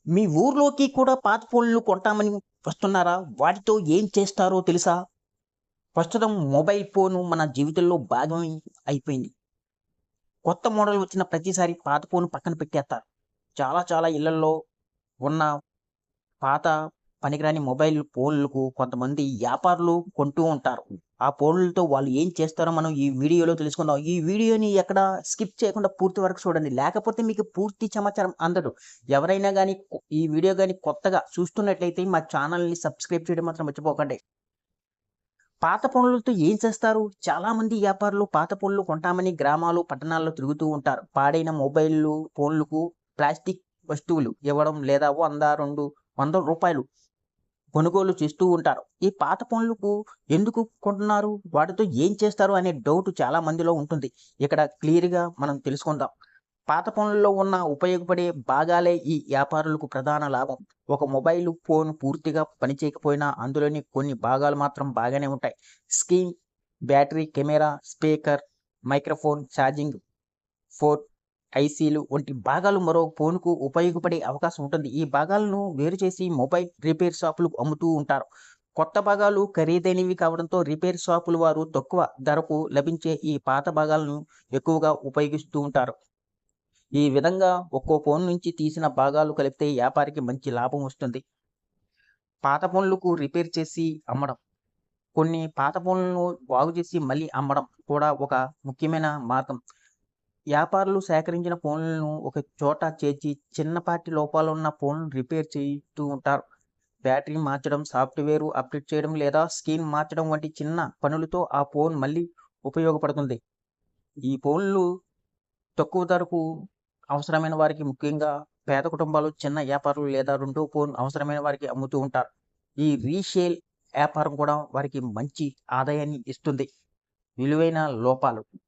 మీ ఊర్లోకి కూడా పాత ఫోన్లు కొంటామని వస్తున్నారా? వాటితో ఏం చేస్తారో తెలుసా? ప్రస్తుతం మొబైల్ ఫోను మన జీవితంలో భాగం అయిపోయింది. కొత్త మోడల్ వచ్చిన ప్రతిసారి పాత ఫోను పక్కన పెట్టేత్తారు. చాలా చాలా ఇళ్లల్లో ఉన్న పాత పనికిరాని మొబైల్ ఫోన్లకు కొంతమంది వ్యాపారులు కొంటూ ఉంటారు. ఆ ఫోన్లతో వాళ్ళు ఏం చేస్తారో మనం ఈ వీడియోలో తెలుసుకుందాం. ఈ వీడియోని ఎక్కడ స్కిప్ చేయకుండా పూర్తి వరకు చూడండి. లేకపోతే మీకు పూర్తి సమాచారం అందదు. ఎవరైనా గాని ఈ వీడియో గాని కొత్తగా చూస్తున్నట్లయితే మా ఛానల్‌ని సబ్స్క్రైబ్ చేయడం మాత్రం మర్చిపోకండి. పాత ఫోన్లతో ఏం చేస్తారు? చాలామంది వ్యాపారులు పాత ఫోన్లు కొంటామని గ్రామాలు, పట్టణాల్లో తిరుగుతూ ఉంటారు. పాడైన మొబైల్‌లు, ఫోన్లకు ప్లాస్టిక్ వస్తువులు ఇవ్వడం లేదా 100, 200 కొనుగోలు చేస్తూ ఉంటారు. ఈ పాత ఫోన్లకు ఎందుకు కొంటున్నారు? వాటితో ఏం చేస్తారు? అనే డౌట్ చాలా మందిలో ఉంటుంది. ఇక్కడ క్లియర్‌గా మనం తెలుసుకుందాం. పాత ఫోన్లలో ఉన్న ఉపయోగపడే భాగాలే ఈ వ్యాపారులకు ప్రధాన లాభం. ఒక మొబైల్ ఫోన్ పూర్తిగా పనిచేయకపోయినా అందులోని కొన్ని భాగాలు మాత్రం బాగానే ఉంటాయి. Screen, battery, camera, speaker, microphone, charging port, ఐసీలు వంటి భాగాలు మరో ఫోన్‌కు ఉపయోగపడే అవకాశం ఉంటుంది. ఈ భాగాలను వేరు చేసి మొబైల్ రిపేర్ షాపులు అమ్ముతూ ఉంటారు. కొత్త భాగాలు ఖరీదైనవి కావడంతో రిపేర్ షాపుల వారు తక్కువ ధరకు లభించే ఈ పాత భాగాలను ఎక్కువగా ఉపయోగిస్తూ ఉంటారు. ఈ విధంగా ఒక్కో ఫోన్ నుంచి తీసిన భాగాలు కలిపితే వ్యాపారికి మంచి లాభం వస్తుంది. పాత ఫోన్లకు రిపేర్ చేసి అమ్మడం. కొన్ని పాత ఫోన్లను బాగు చేసి మళ్ళీ అమ్మడం కూడా ఒక ముఖ్యమైన మార్గం. వ్యాపారులు సేకరించిన ఫోన్లను ఒక చోట చేర్చి చిన్నపాటి లోపాలున్న ఫోన్లను రిపేర్ చేయిస్తూ ఉంటారు. బ్యాటరీ మార్చడం, సాఫ్ట్‌వేర్ అప్డేట్ చేయడం లేదా స్క్రీన్ మార్చడం వంటి చిన్న పనులతో ఆ ఫోన్ మళ్ళీ ఉపయోగపడుతుంది. ఈ ఫోన్లు తక్కువ ధరకు అవసరమైన వారికి, ముఖ్యంగా పేద కుటుంబాలు, చిన్న వ్యాపారులు లేదా రెండో ఫోన్ అవసరమైన వారికి అమ్ముతూ ఉంటారు. ఈ రీసేల్ వ్యాపారం కూడా వారికి మంచి ఆదాయాన్ని ఇస్తుంది. విలువైన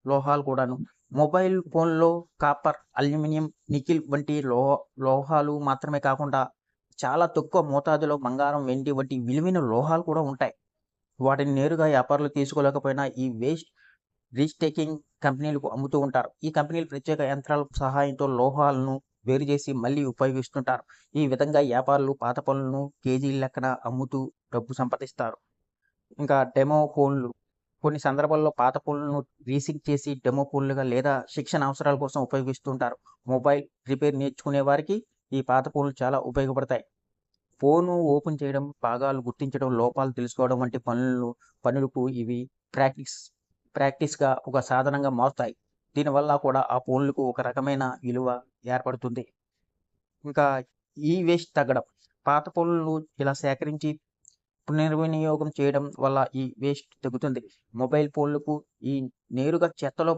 లోహాలు కూడాను. మొబైల్ ఫోన్‌లో కాపర్, అల్యూమినియం, నికెల్ వంటి లోహాలు మాత్రమే కాకుండా చాలా తక్కువ మోతాదులో బంగారం, వెండి వంటి విలువైన లోహాలు కూడా ఉంటాయి. వాటిని నేరుగా వ్యాపారులు తీసుకోలేకపోయినా ఈ రీస్టేకింగ్ కంపెనీలకు అమ్ముతూ ఉంటారు. ఈ కంపెనీలు ప్రత్యేక యంత్రాల సహాయంతో లోహాలను వేరు చేసి మళ్ళీ ఉపయోగిస్తుంటారు. ఈ విధంగా వ్యాపారులు పాత పనులను కేజీల లెక్కన అమ్ముతూ డబ్బు సంపాదిస్తారు. ఇంకా డెమో ఫోన్లు. కొన్ని సందర్భాల్లో పాత ఫోన్లను రీసింక్ చేసి డెమో ఫోన్లుగా లేదా శిక్షణ అవసరాల కోసం ఉపయోగిస్తుంటారు. మొబైల్ రిపేర్ నేర్చుకునే వారికి ఈ పాత ఫోన్లు చాలా ఉపయోగపడతాయి. ఫోను ఓపెన్ చేయడం, భాగాలు గుర్తించడం, లోపాలు తెలుసుకోవడం వంటి పనులకు ఇవి ప్రాక్టీస్ ప్రాక్టీస్‌గా ఒక సాధనంగా మారుతాయి. దీనివల్ల కూడా ఆ ఫోన్లకు ఒక రకమైన విలువ ఏర్పడుతుంది. ఇంకా వేస్ట్ తగ్గడం. పాత ఫోన్లను ఇలా సేకరించి పునర్వినియోగం చేయడం వల్ల ఈ వేస్ట్ తగ్గుతుంది. మొబైల్ ఫోన్లకు ఈ నేరుగా చెత్తలో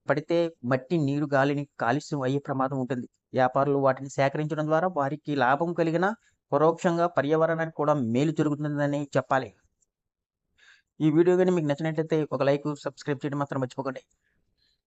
పడితే మట్టి, నీరు, గాలిని కాలుష్యం అయ్యే ప్రమాదం ఉంటుంది. వ్యాపారులు వాటిని సేకరించడం ద్వారా వారికి లాభం కలిగినా పరోక్షంగా పర్యావరణానికి కూడా మేలు జరుగుతుందని చెప్పాలి. ఈ వీడియో గాని మీకు నచ్చినట్లయితే ఒక లైక్, సబ్స్క్రైబ్ చేయడం మాత్రం మర్చిపోకండి.